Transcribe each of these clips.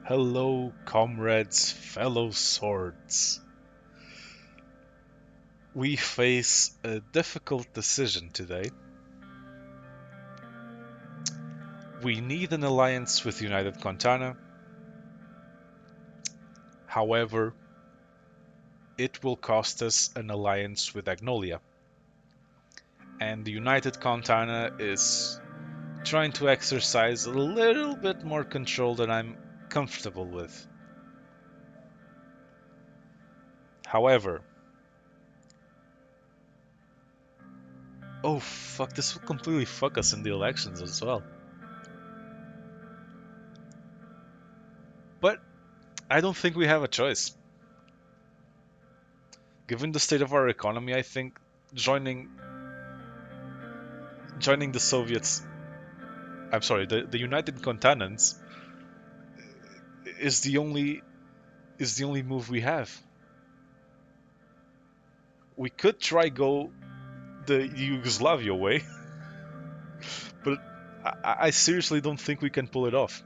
Hello, comrades, fellow swords. We face a difficult decision today. We need an alliance with United Contana. However, it will cost us an alliance with Agnolia. And the United Contana is trying to exercise a little bit more control than I'm comfortable with. However, oh fuck, this will completely fuck us in the elections as well. But I don't think we have a choice. Given the state of our economy, I think joining the Soviets, I'm sorry, the United Continents is the only move we have. We could try go the Yugoslavia way, but I seriously don't think we can pull it off.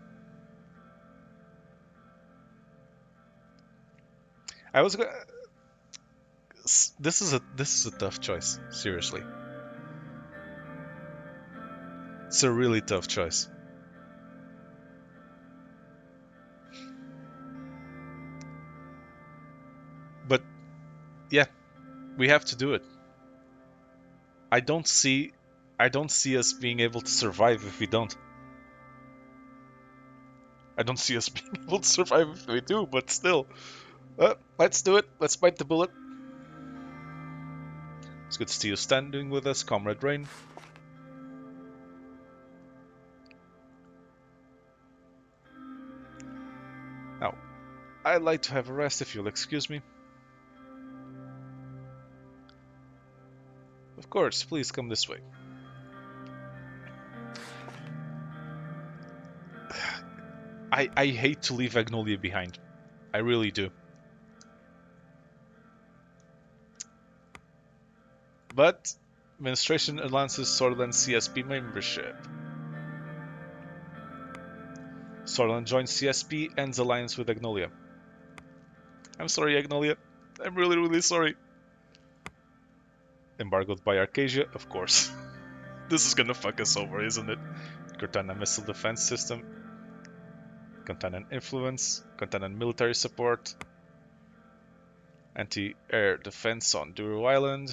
I was gonna, this is a tough choice. Seriously, it's a really tough choice. But yeah, we have to do it. I don't see I don't see us being able to survive if we don't. I don't see us being able to survive if we do, but still. Let's do it. Let's bite the bullet. It's good to see you standing with us, Comrade Rain. Now, I'd like to have a rest if you'll excuse me. Of course, please come this way. I hate to leave Agnolia behind. I really do. But administration announces Sorland CSP membership. Sorland joins CSP, ends alliance with Agnolia. I'm sorry, Agnolia. I'm really, really sorry. Embargoed by Arcasia, of course. This is gonna fuck us over, isn't it? Cortana missile defense system. Containment influence, containment military support, anti-air defense on Duro Island,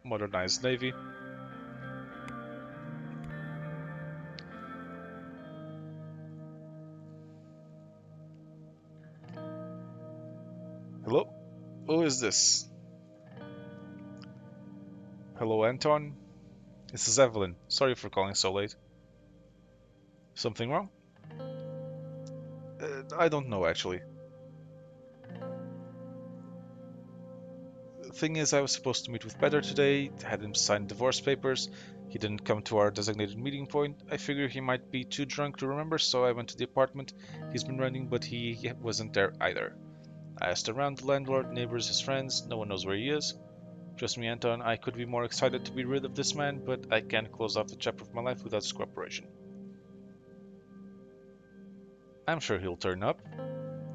modernized navy. Hello? Who is this? Hello, Anton? This is Evelyn. Sorry for calling so late. Something wrong? I don't know, actually. The thing is, I was supposed to meet with Peter today, had him sign divorce papers. He didn't come to our designated meeting point. I figured he might be too drunk to remember, so I went to the apartment he's been renting, but he wasn't there either. I asked around the landlord, neighbors, his friends. No one knows where he is. Trust me, Anton, I could be more excited to be rid of this man, but I can't close off the chapter of my life without his cooperation. I'm sure he'll turn up.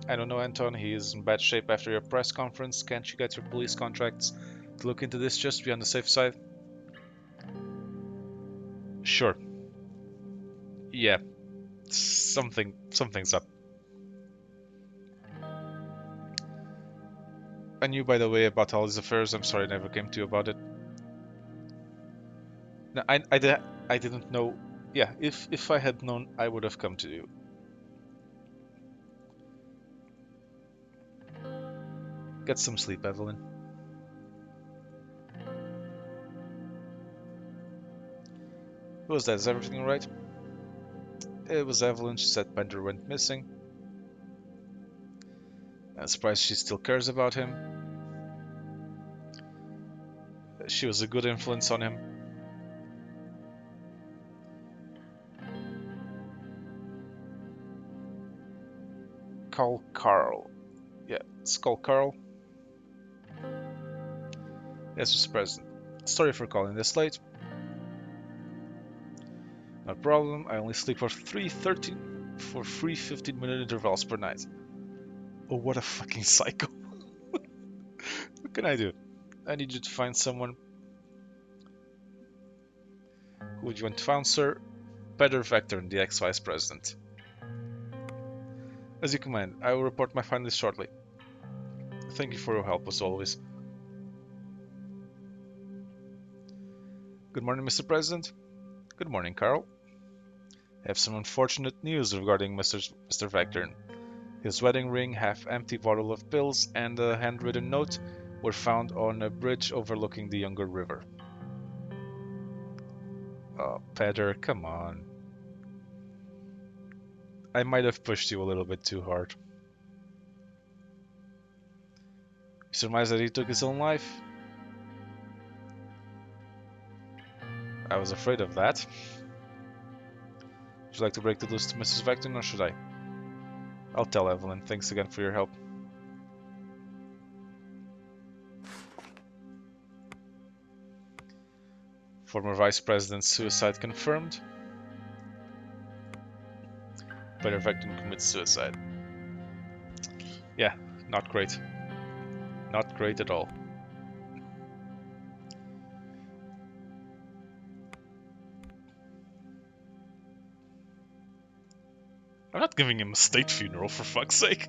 I don't know, Anton, he is in bad shape after your press conference. Can't you get your police contracts to look into this just to be on the safe side? Sure. Yeah. Something's up. I knew, by the way, about all these affairs. I'm sorry I never came to you about it. No, I didn't know. Yeah, if I had known, I would have come to you. Get some sleep, Evelyn. Who was that? Is everything alright? It was Evelyn. She said Bender went missing. I'm surprised she still cares about him. She was a good influence on him. Call Carl. Yeah, it's called Carl. Yes, Mr. President. Sorry for calling this late. No problem. I only sleep for for free 15-minute intervals per night. Oh, what a fucking psycho. What can I do? I need you to find someone. Who would you want found, sir? Peter Vector, the ex-vice president. As you command, I will report my findings shortly. Thank you for your help, as always. Good morning, Mr. President. Good morning, Carl. I have some unfortunate news regarding Mr. Vector. His wedding ring, half-empty bottle of pills, and a handwritten note were found on a bridge overlooking the Younger River. Oh, Peter, come on. I might have pushed you a little bit too hard. You surmise that he took his own life? I was afraid of that. Would you like to break the news to Mrs. Vector, or should I? I'll tell Evelyn. Thanks again for your help. Former Vice President's suicide confirmed. Peter Vector commits suicide. Yeah, not great. Not great at all. I'm not giving him a state funeral, for fuck's sake.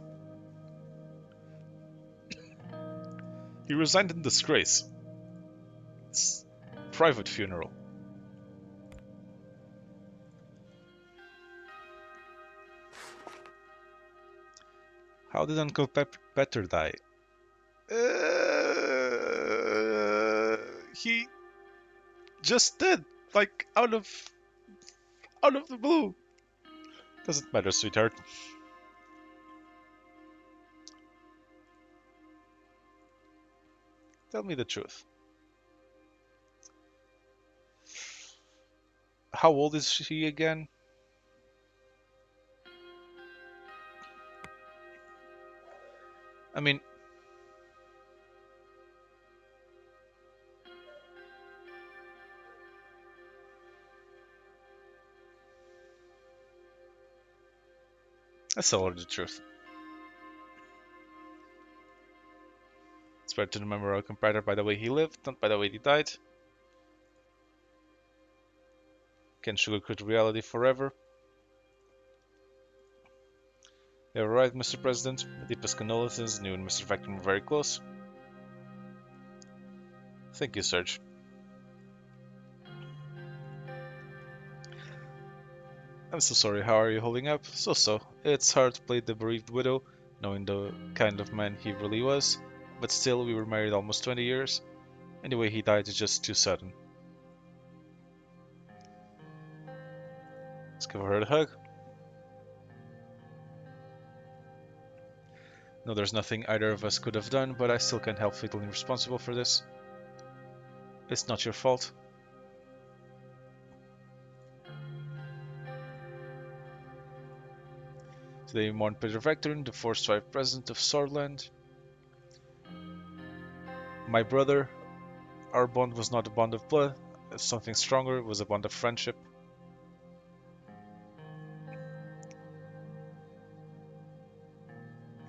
He resigned in disgrace. It's a private funeral. How did Uncle Peter die? He just did, like out of the blue. Doesn't matter, sweetheart. Tell me the truth. How old is she again? I mean, let's tell her the truth. It's better to remember our competitor by the way he lived, not by the way he died. Can't sugarcoat reality forever. You're right, Mr. President. My deepest condolences. You and Mr. Vector were very close. Thank you, Serge. I'm so sorry. How are you holding up? So. It's hard to play the bereaved widow, knowing the kind of man he really was. But still, we were married almost 20 years. Anyway, he died just too sudden. Let's give her a hug. No, there's nothing either of us could have done, but I still can't help feeling responsible for this. It's not your fault. Today we mourn Peter Vector, the fourth vice president of Swordland. My brother, our bond was not a bond of blood, it's something stronger, it was a bond of friendship.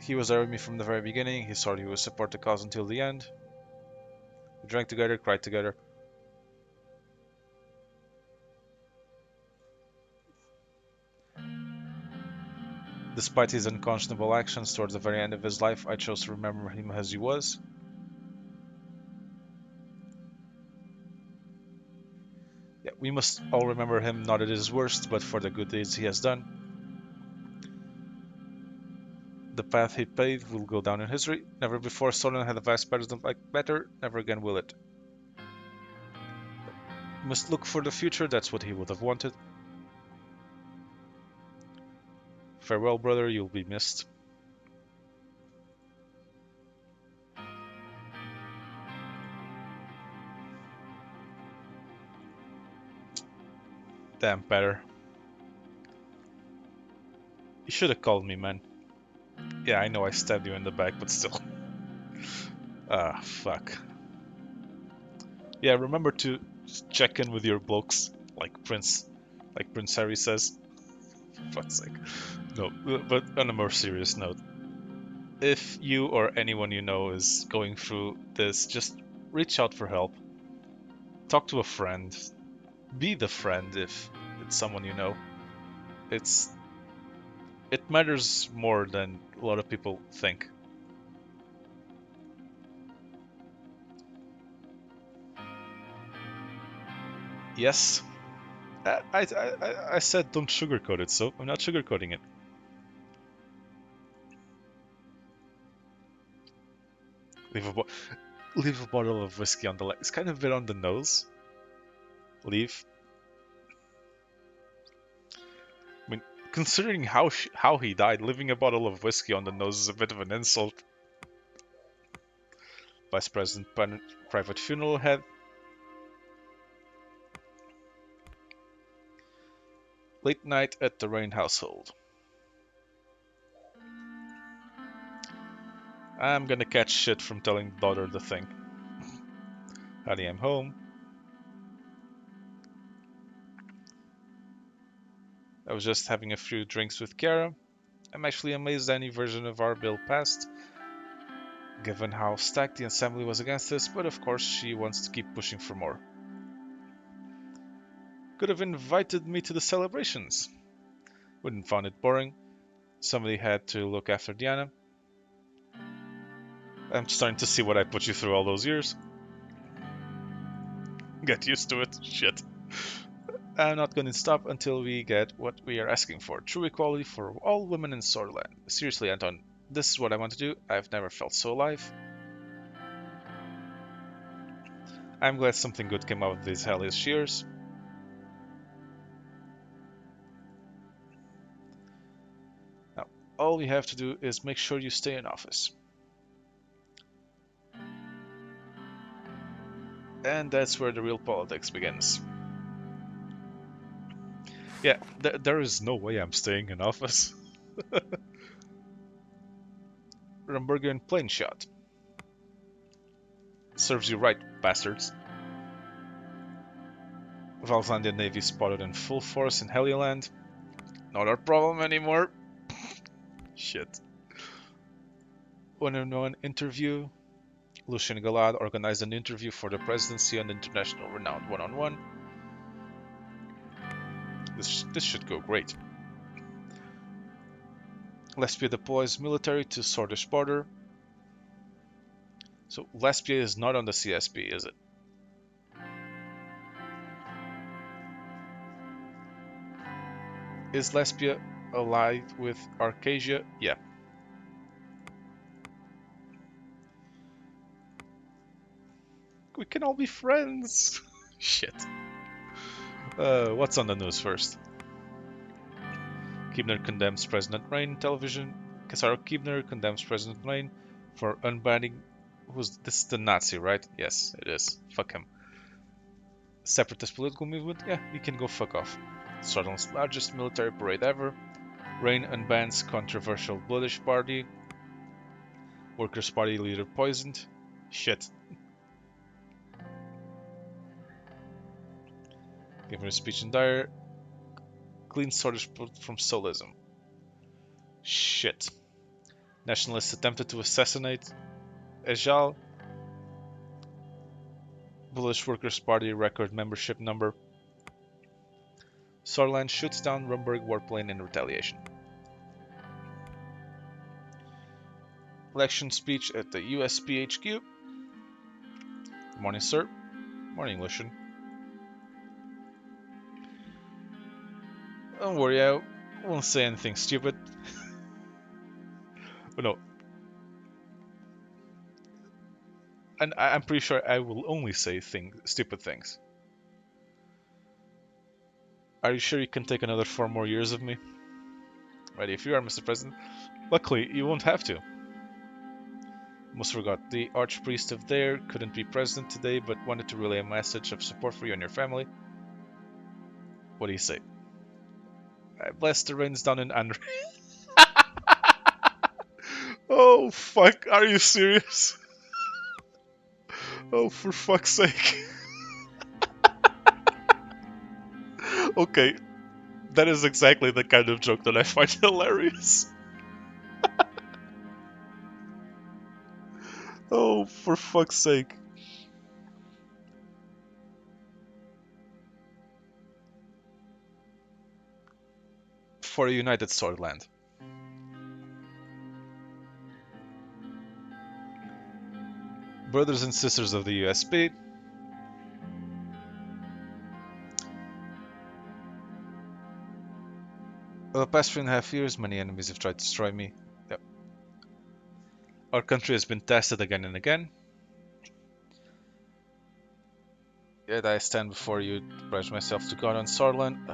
He was there with me from the very beginning, he swore he would support the cause until the end. We drank together, cried together. Despite his unconscionable actions towards the very end of his life, I chose to remember him as he was. Yeah, we must all remember him not at his worst, but for the good deeds he has done. The path he paved will go down in history. Never before Solon had a vice president like Peter, never again will it. We must look for the future, that's what he would have wanted. Farewell, brother, you'll be missed. Damn, Peter. You should have called me, man. Yeah, I know I stabbed you in the back, but still. Ah, fuck. Yeah, remember to check in with your blokes, like Prince Harry says. fuck's sake. No, but on a more serious note, if you or anyone you know is going through this, just reach out for help. Talk to a friend. Be the friend if it's someone you know. It's it matters more than a lot of people think. Yes, I said don't sugarcoat it, so I'm not sugarcoating it. Leave a, bo- leave a bottle of whiskey on the It's kind of a bit on the nose. Leave. I mean, considering how he died, leaving a bottle of whiskey on the nose is a bit of an insult. Vice President private funeral head. Late night at the Rain household. I'm gonna catch shit from telling the daughter the thing. Honey, I'm home. I was just having a few drinks with Kara. I'm actually amazed any version of our bill passed, given how stacked the assembly was against us, but of course she wants to keep pushing for more. Could have invited me to the celebrations. Wouldn't find it boring. Somebody had to look after Diana. I'm starting to see what I put you through all those years. Get used to it. Shit. I'm not going to stop until we get what we are asking for. True equality for all women in Sutherland. Seriously, Anton, this is what I want to do. I've never felt so alive. I'm glad something good came out of these hellish years. Now, all you have to do is make sure you stay in office. And that's where the real politics begins. Yeah, there is no way I'm staying in office. Rumburgian plane shot. Serves you right, bastards. Valslandian Navy spotted in full force in Helioland. Not our problem anymore. Shit. One-on-one interview. Lucien Galad organized an interview for the presidency on international renowned one-on-one. This should go great. Lesbia deploys military to Swedish border. So Lesbia is not on the CSP, is it? Is Lesbia allied with Arcasia? Yeah. We can all be friends. Shit. What's on the news first? Keebner condemns President Rain television. Casaro Keebner condemns President Rain for unbanning. Who's this? The Nazi, right? Yes, it is. Fuck him. Separatist political movement? Yeah, he can go fuck off. Scotland's largest military parade ever. Rain unbans controversial Bloodish party. Workers' Party leader poisoned. Shit. Giving a speech in Dyer. Clean Scottish from Solism. Shit. Nationalists attempted to assassinate Ejal. Bullish Workers' Party record membership number. Sutherland shoots down Rumburg warplane in retaliation. Election speech at the USPHQ. Good morning, sir. Morning, Lucian. Don't worry, I won't say anything stupid. But no. And I'm pretty sure I will only say stupid things. Are you sure you can take another 4 more years of me? Ready if you are, Mr. President. Luckily, you won't have to. Almost forgot, the Archpriest of Dare couldn't be present today, but wanted to relay a message of support for you and your family. What do you say? I bless the rains down in Andre. Oh, fuck, are you serious? Oh, for fuck's sake. Okay, That is exactly the kind of joke that I find hilarious. Oh, for fuck's sake. For a united Swordland. Brothers and sisters of the USP, over the past 3.5 years, many enemies have tried to destroy me. Yep. Our country has been tested again and again. Yet I stand before you to pledge myself to God on Sorland.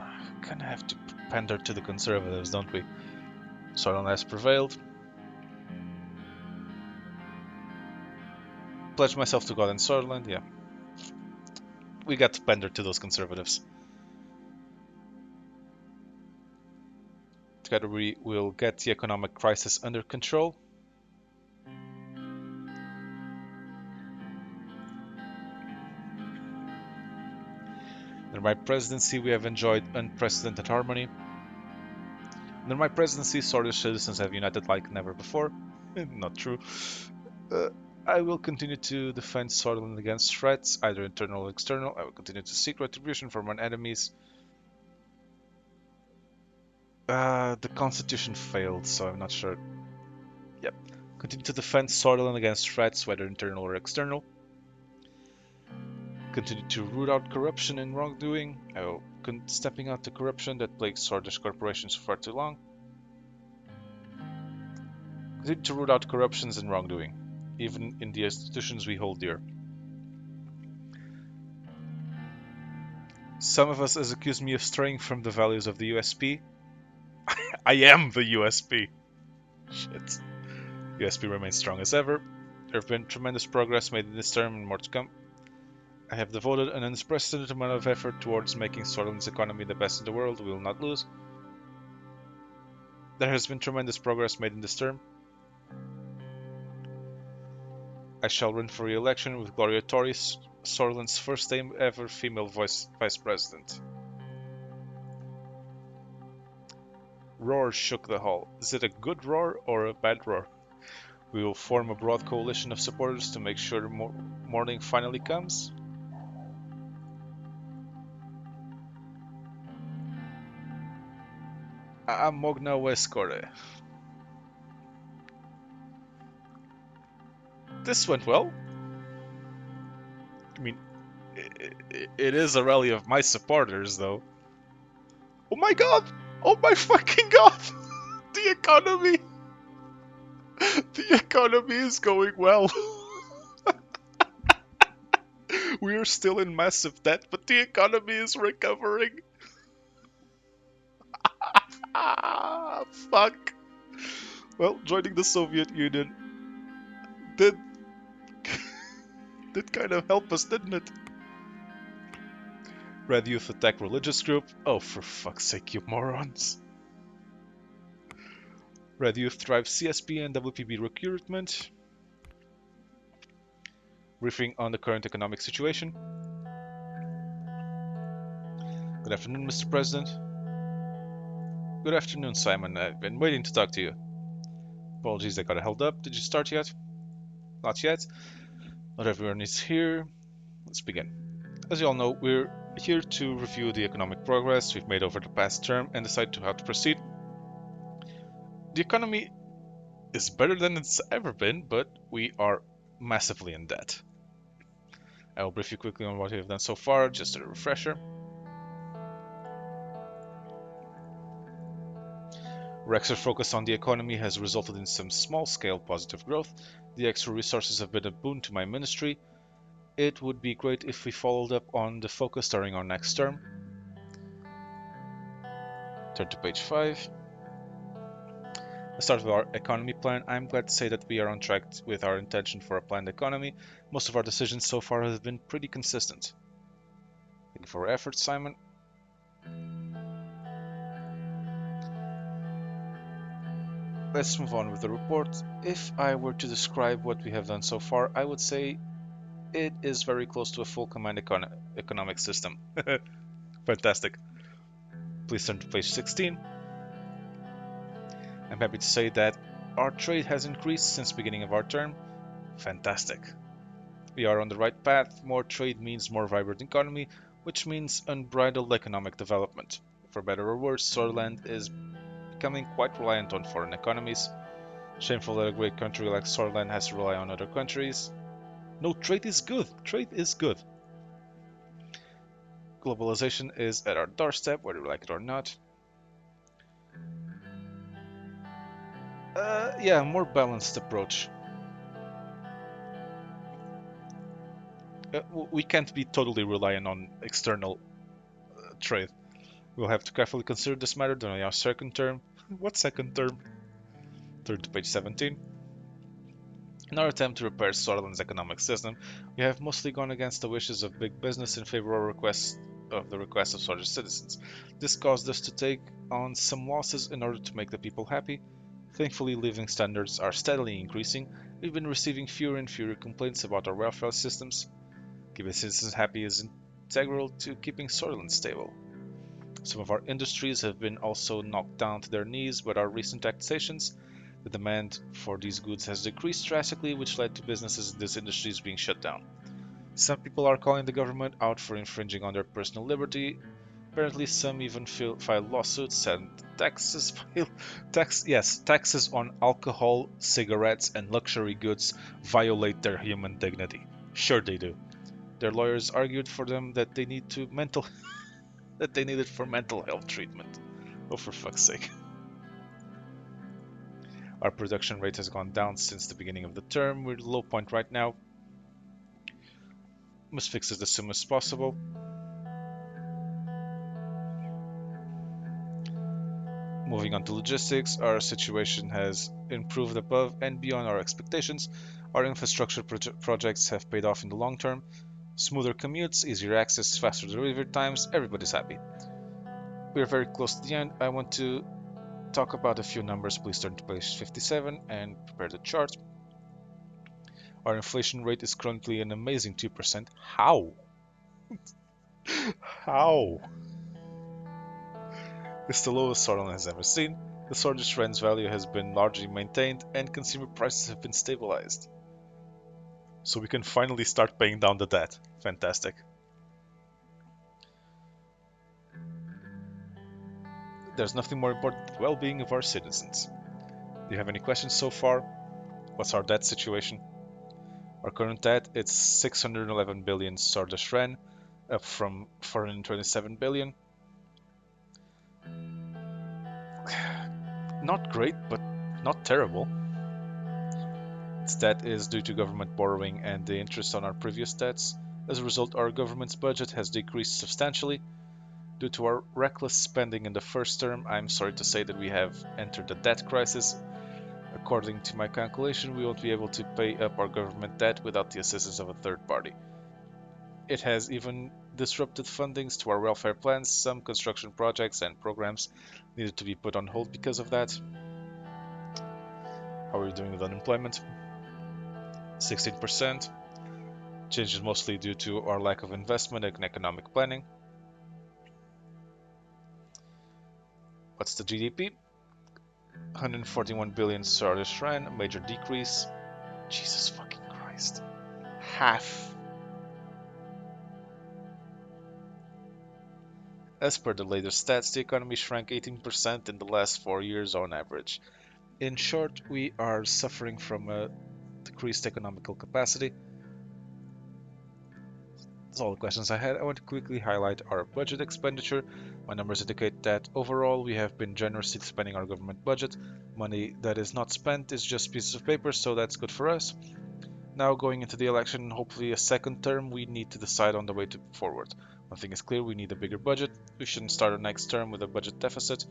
Kinda have to pander to the conservatives, don't we? Sorland has prevailed. Pledge myself to God on Sorland, yeah. We got to pander to those conservatives. Together we will get the economic crisis under control. Under my presidency, we have enjoyed unprecedented harmony. Under my presidency, Swordfish citizens have united like never before. Not true. Uh, I will continue to defend Swordland against threats, either internal or external. I will continue to seek retribution from my enemies. The constitution failed, so I'm not sure. Yep. Continue to defend Swordland against threats, whether internal or external. Continue to root out corruption and wrongdoing. I will stepping out the corruption that plagues Swordish corporations for far too long. Continue to root out corruptions and wrongdoing, even in the institutions we hold dear. Some of us has accused me of straying from the values of the USP. I am the USP. Shit. USP remains strong as ever. There have been tremendous progress made in this term and more to come. I have devoted an unprecedented amount of effort towards making Switzerland's economy the best in the world. We will not lose. There has been tremendous progress made in this term. I shall run for re-election with Gloria Torres, Switzerland's first ever female vice president. Roars shook the hall. Is it a good roar or a bad roar? We will form a broad coalition of supporters to make sure morning finally comes. Mogna Westcore. This went well. I mean, it is a rally of my supporters, though. Oh my god! Oh my fucking god! The economy! The economy is going well. We are still in massive debt, but the economy is recovering. Ah, fuck. Well, joining the Soviet Union did kind of help us, didn't it? Red Youth attack religious group. Oh, for fuck's sake, you morons. Red Youth drives CSP and WPB recruitment. Briefing on the current economic situation. Good afternoon, Mr. President. Good afternoon, Simon. I've been waiting to talk to you. Apologies, I got held up. Did you start yet? Not yet. Not everyone is here. Let's begin. As you all know, we're here to review the economic progress we've made over the past term and decide how to proceed. The economy is better than it's ever been, but we are massively in debt. I will brief you quickly on what we have done so far, just a refresher. Rex's focus on the economy has resulted in some small-scale positive growth. The extra resources have been a boon to my ministry. It would be great if we followed up on the focus during our next term. Turn to page 5. Let's start with our economy plan. I'm glad to say that we are on track with our intention for a planned economy. Most of our decisions so far have been pretty consistent. Thank you for your efforts, Simon. Let's move on with the report. If I were to describe what we have done so far, I would say it is very close to a full command economic system. Fantastic. Please turn to page 16. I'm happy to say that our trade has increased since beginning of our term. Fantastic. We are on the right path. More trade means more vibrant economy, which means unbridled economic development. For better or worse, Sutherland is becoming quite reliant on foreign economies. Shameful that a great country like Sutherland has to rely on other countries. No, trade is good. Trade is good. Globalization is at our doorstep, whether we like it or not. Yeah, more balanced approach. We can't be totally reliant on external trade. We'll have to carefully consider this matter during our second term. What second term? Turn to page 17. In our attempt to repair Sutherland's economic system, we have mostly gone against the wishes of big business in favor of the requests of Scottish citizens. This caused us to take on some losses in order to make the people happy. Thankfully, living standards are steadily increasing. We've been receiving fewer and fewer complaints about our welfare systems. Keeping citizens happy is integral to keeping Sutherland stable. Some of our industries have been also knocked down to their knees by our recent taxations. The demand for these goods has decreased drastically, which led to businesses in these industries being shut down. Some people are calling the government out for infringing on their personal liberty. Apparently, some even file lawsuits and taxes on alcohol, cigarettes, and luxury goods violate their human dignity. Sure they do. Their lawyers argued for them that they need it for mental health treatment. Oh, for fuck's sake. Our production rate has gone down since the beginning of the term. We're at a low point right now. Must fix it as soon as possible. Moving on to logistics, our situation has improved above and beyond our expectations. Our infrastructure projects have paid off in the long term. Smoother commutes, easier access, faster delivery times, everybody's happy. We're very close to the end. I want to talk about a few numbers. Please turn to page 57 and prepare the chart. Our inflation rate is currently an amazing 2%. How? How? It's the lowest Sutherland has ever seen. The Swedish rand's value has been largely maintained and consumer prices have been stabilized. So we can finally start paying down the debt. Fantastic. There's nothing more important than the well-being of our citizens. Do you have any questions so far? What's our debt situation? Our current debt is 611 billion Swedish ren, up from 427 billion. Not great, but not terrible. Its debt is due to government borrowing and the interest on our previous debts. As a result, our government's budget has decreased substantially. Due to our reckless spending in the first term, I'm sorry to say that we have entered a debt crisis. According to my calculation, we won't be able to pay up our government debt without the assistance of a third party. It has even disrupted fundings to our welfare plans. Some construction projects and programs needed to be put on hold because of that. How are we doing with unemployment? 16%. Change is mostly due to our lack of investment and economic planning. What's the GDP? 141 billion Swedish ran, a major decrease. Jesus fucking Christ. Half. As per the latest stats, the economy shrank 18% in the last 4 years on average. In short, we are suffering from a decreased economical capacity. That's all the questions I had. I want to quickly highlight our budget expenditure. My numbers indicate that overall we have been generously spending our government budget. Money that is not spent is just pieces of paper, so that's good for us. Now going into the election, hopefully a second term, we need to decide on the way forward. One thing is clear, we need a bigger budget. We shouldn't start our next term with a budget deficit.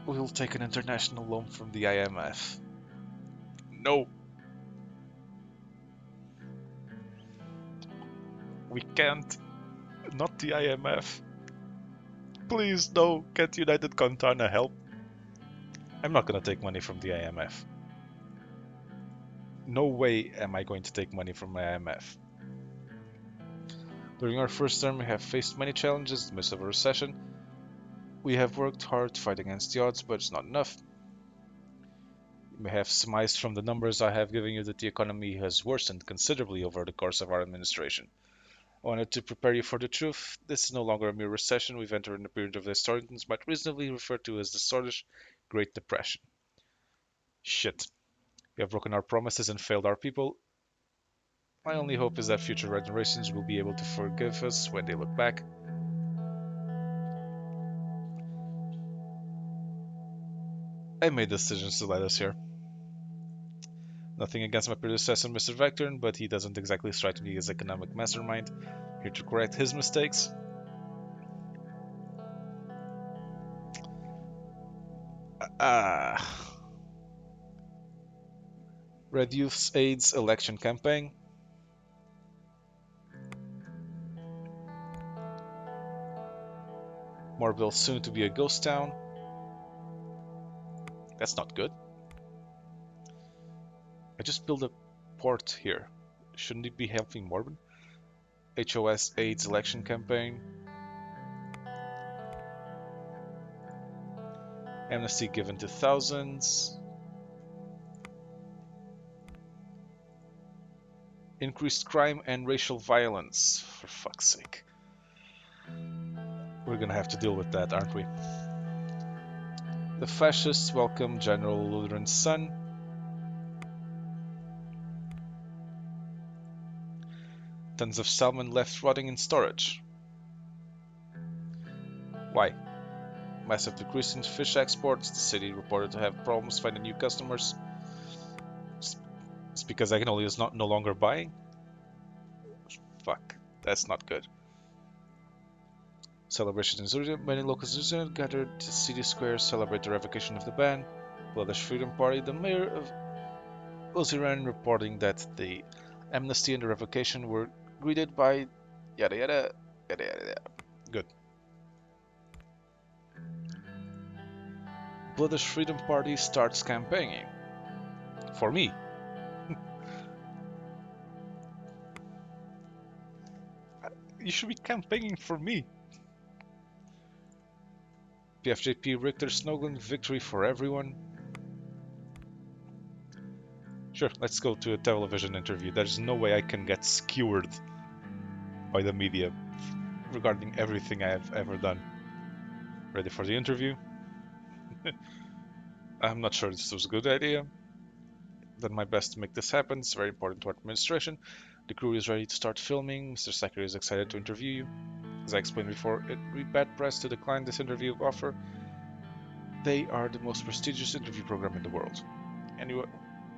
We'll take an international loan from the IMF. No, we can't. Not the IMF. Please, no. Can't United Contana help? I'm not gonna take money from the IMF. No way am I going to take money from my IMF. During our first term, we have faced many challenges in the midst of a recession. We have worked hard to fight against the odds, but it's not enough. You may have surmised from the numbers I have given you that the economy has worsened considerably over the course of our administration. I wanted to prepare you for the truth. This is no longer a mere recession. We've entered in a period of the historians might reasonably refer to as the Swedish Great Depression. Shit. We have broken our promises and failed our people. My only hope is that future generations will be able to forgive us when they look back. I made decisions to let us here. Nothing against my predecessor, Mr. Vectorn, but he doesn't exactly strike me as economic mastermind. Here to correct his mistakes. Red Youth's AIDS election campaign. Morville soon to be a ghost town. That's not good. I just built a port here. Shouldn't it be helping Morbin? HOS AIDS election campaign. Amnesty given to thousands. Increased crime and racial violence. For fuck's sake. We're gonna have to deal with that, aren't we? The fascists welcome General Lutheran's son. Tons of salmon left rotting in storage. Why? Massive decrease in fish exports. The city reported to have problems finding new customers. It's because Agnoli is no longer buying? Fuck, that's not good. Celebration in Suzerain. Many local Suzerain gathered to city square to celebrate the revocation of the ban. Bloodish Freedom Party. The mayor of Suzerain reporting that the amnesty and the revocation were greeted by yada yada yada yada. Good. Bloodish Freedom Party starts campaigning. For me. You should be campaigning for me. PFJP Richter Snogling, victory for everyone. Sure, let's go to a television interview. There's no way I can get skewered by the media regarding everything I have ever done. Ready for the interview? I'm not sure this was a good idea. Done my best to make this happen. It's very important to our administration. The crew is ready to start filming. Mr. Secretary is excited to interview you. As I explained before, it would be bad press to decline this interview offer. They are the most prestigious interview program in the world. Anyway,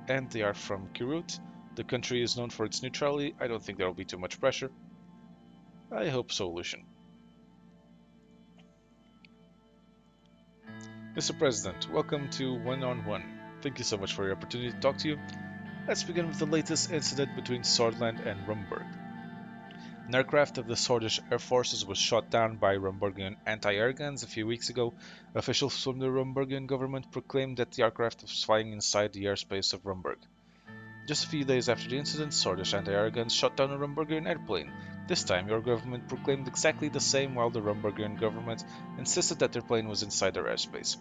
and they are from Kirut. The country is known for its neutrality. I don't think there will be too much pressure. I hope so, Lucian. Mr. President, welcome to One-on-One. Thank you so much for the opportunity to talk to you. Let's begin with the latest incident between Swordland and Rumburg. An aircraft of the Swedish Air Forces was shot down by Rumburgian anti-air guns a few weeks ago. Officials from the Rumburgian government proclaimed that the aircraft was flying inside the airspace of Rumburg. Just a few days after the incident, Swedish anti-air guns shot down a Rumburgian airplane. This time, your government proclaimed exactly the same, while the Rumburgian government insisted that their plane was inside their airspace.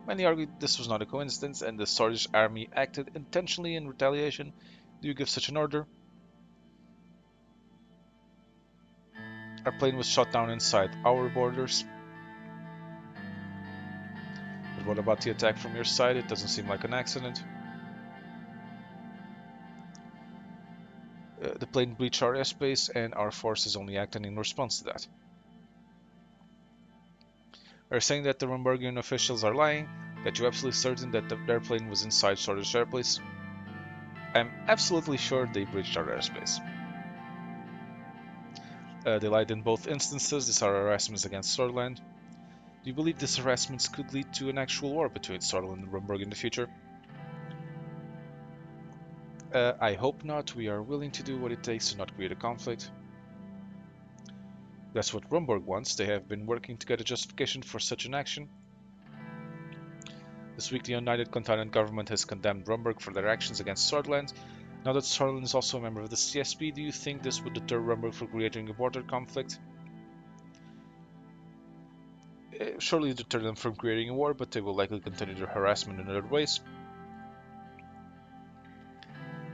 Many argued this was not a coincidence and the Swedish army acted intentionally in retaliation. Do you give such an order? Our plane was shot down inside our borders. But what about the attack from your side? It doesn't seem like an accident. The plane breached our airspace and our forces only acted in response to that. Are saying that the Rumburgian officials are lying? That you're absolutely certain that the airplane was inside Swedish airspace? I'm absolutely sure they breached our airspace. They lied in both instances. These are harassments against Swordland. Do you believe these harassments could lead to an actual war between Swordland and Rumburg in the future? I hope not. We are willing to do what it takes to not create a conflict. That's what Rumburg wants. They have been working to get a justification for such an action. This week, the United Continental Government has condemned Rumburg for their actions against Swordland. Now that Sutherland is also a member of the CSP, do you think this would deter Rumberg from creating a border conflict? Surely deter them from creating a war, but they will likely continue their harassment in other ways.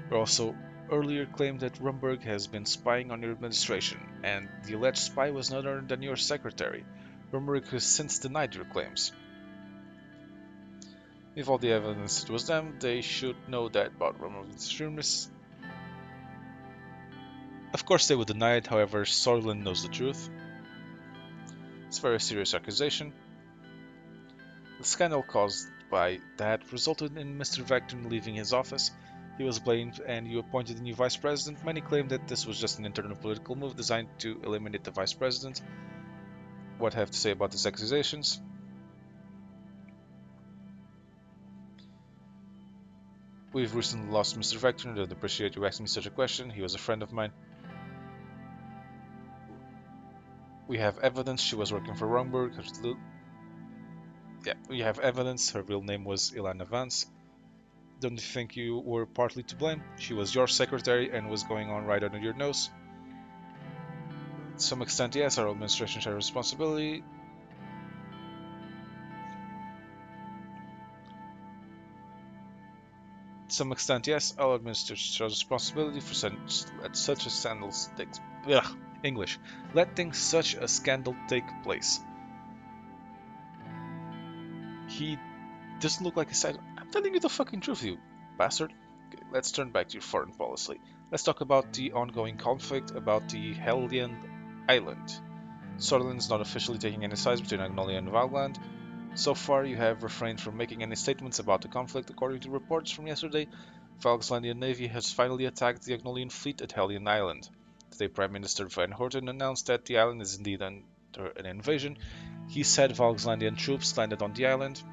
They also earlier claimed that Rumberg has been spying on your administration, and the alleged spy was none other than your secretary. Rumberg has since denied your claims. If all the evidence it was them, they should know that about Rumberg's extremists. Of course they would deny it, however, Sutherland knows the truth. It's a very serious accusation. The scandal caused by that resulted in Mr. Vector leaving his office. He was blamed and you appointed a new vice president. Many claim that this was just an internal political move designed to eliminate the vice president. What do I have to say about these accusations? We've recently lost Mr. Vector and I'd appreciate you asking me such a question. He was a friend of mine. We have evidence she was working for Rumberg. We have evidence. Her real name was Ilana Vance. Don't you think you were partly to blame? She was your secretary and was going on right under your nose. To some extent, yes, our administration shares responsibility. To some extent, yes, our administration shares responsibility for such a scandal takes. English. Letting such a scandal take place. He doesn't look like a side. I'm telling you the fucking truth, you bastard. Okay, let's turn back to your foreign policy. Let's talk about the ongoing conflict about the Hellion Island. Sutherland is not officially taking any sides between Agnolia and Valgland. So far, you have refrained from making any statements about the conflict. According to reports from yesterday, Valkslandian Navy has finally attacked the Agnolian fleet at Hellion Island. Today, Prime Minister Van Horten announced that the island is indeed under an invasion. He said Valkslandian troops landed on the island.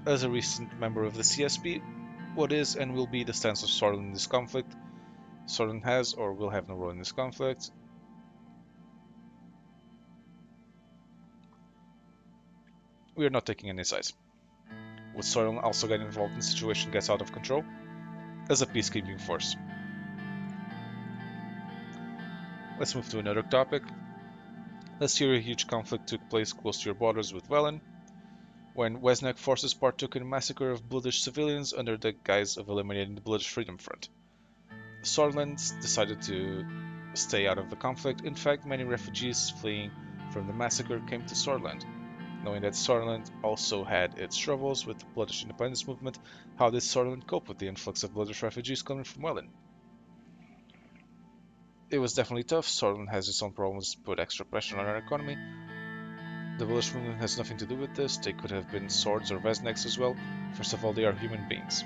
As a recent member of the CSP, what is and will be the stance of Sutherland in this conflict? Sutherland has or will have no role in this conflict. We are not taking any sides. Would Sutherland also get involved when the situation gets out of control? As a peacekeeping force. Let's move to another topic. Last year a huge conflict took place close to your borders with Wellen, when Wesnak forces partook in a massacre of Bloodish civilians under the guise of eliminating the Bloodish Freedom Front. Sutherland decided to stay out of the conflict. In fact, many refugees fleeing from the massacre came to Sutherland. Knowing that Sutherland also had its troubles with the Bloodish independence movement, how did Sutherland cope with the influx of Bloodish refugees coming from Wellen? It was definitely tough. Sutherland has its own problems, put extra pressure on our economy. The Bloodish movement has nothing to do with this. They could have been swords or Vesneks as well. First of all, they are human beings.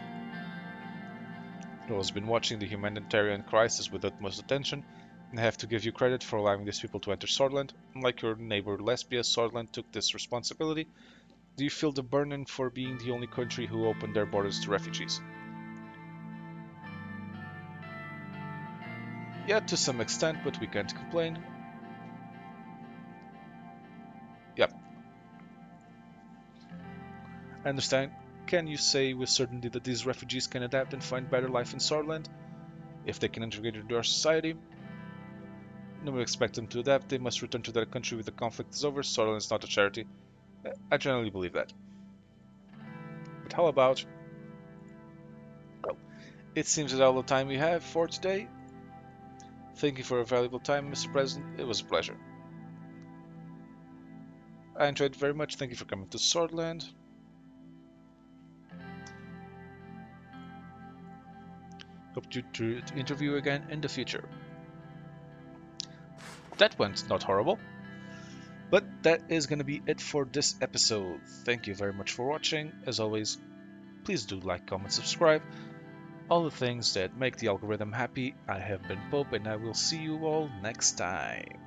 Who has been watching the humanitarian crisis with utmost attention, and I have to give you credit for allowing these people to enter Sutherland. Unlike your neighbor Lesbia, Sutherland took this responsibility. Do you feel the burden for being the only country who opened their borders to refugees? Yeah, to some extent, but we can't complain. Yep. I understand. Can you say with certainty that these refugees can adapt and find better life in Sutherland? If they can integrate into our society? No, we expect them to adapt. They must return to their country when the conflict is over. Sutherland is not a charity. I generally believe that. But how about... Oh, it seems that all the time we have for today. Thank you for a valuable time, Mr. President. It was a pleasure. I enjoyed it very much. Thank you for coming to Sutherland. Hope to interview you again in the future. That went not horrible. But that is going to be it for this episode. Thank you very much for watching. As always, please do like, comment, subscribe. All the things that make the algorithm happy. I have been Pope and I will see you all next time.